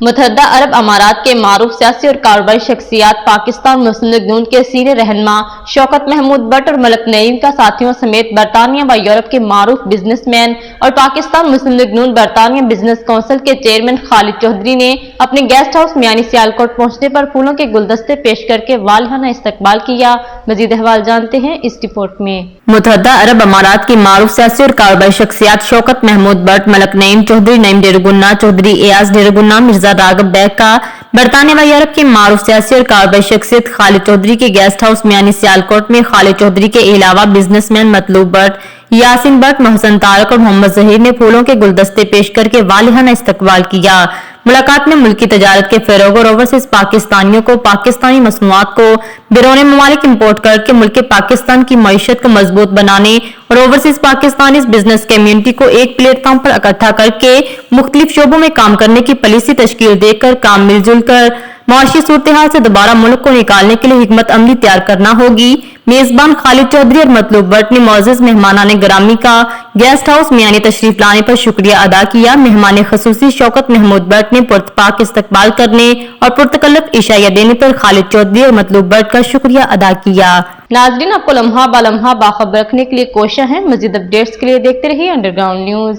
متحدہ عرب امارات کے معروف سیاسی اور کاروباری شخصیات پاکستان مسلم لیگ نون کے سینئر رہنما شوکت محمود بٹ اور ملک نعیم کا ساتھیوں سمیت برطانیہ و یورپ کے معروف بزنس مین اور پاکستان مسلم لیگ نون برطانیہ بزنس کونسل کے چیئرمین خالد چودھری نے اپنے گیسٹ ہاؤس میانی سیالکوٹ پہنچنے پر پھولوں کے گلدستے پیش کر کے والہانہ استقبال کیا۔ مزید احوال جانتے ہیں اس رپورٹ میں۔ متحدہ عرب امارات کی معروف سیاسی اور کاروباری شخصیات شوکت محمود بٹ، ملک نعیم چودھری، نعیم ڈیرگنا چودھری، ایاز ڈیرگنا، مرزا راغب بیگ کا برطانیہ و یورپ کے معروف سیاسی اور کاروباری شخصیت خالد چودھری کے گیسٹ ہاؤس میانی سیالکوٹ میں خالد چودھری کے علاوہ بزنس مین مطلوب بٹ، یاسین بٹ، محسن طارق اور محمد ظہیر نے پھولوں کے گلدستے پیش کر کے والہانہ استقبال کیا۔ ملاقات میں ملکی تجارت کے فروغ اور اوورسیز پاکستانیوں کو پاکستانی مصنوعات کو بیرون ممالک امپورٹ کر کے ملک پاکستان کی معیشت کو مضبوط بنانے اور اوورسیز پاکستانی بزنس کمیونٹی کو ایک پلیٹ فارم پر اکٹھا کر کے مختلف شعبوں میں کام کرنے کی پالیسی تشکیل دے کر کام مل جل کر معاشی صورتحال سے دوبارہ ملک کو نکالنے کے لیے حکمت عملی تیار کرنا ہوگی۔ میزبان خالد چودھری اور مطلوب بٹ نے معزز مہمانان گرامی کا گیسٹ ہاؤس میانی تشریف لانے پر شکریہ ادا کیا۔ مہمان خصوصی شوکت محمود بٹ نے پرتپاک استقبال کرنے اور پرتکلف عشائیہ دینے پر خالد چودھری اور مطلوب بٹ کا شکریہ ادا کیا۔ ناظرین، آپ کو لمحہ بہ لمحہ باخبر رکھنے کے لیے کوشاں ہیں۔ مزید اپڈیٹس کے لیے دیکھتے رہیے انڈر گراؤنڈ نیوز۔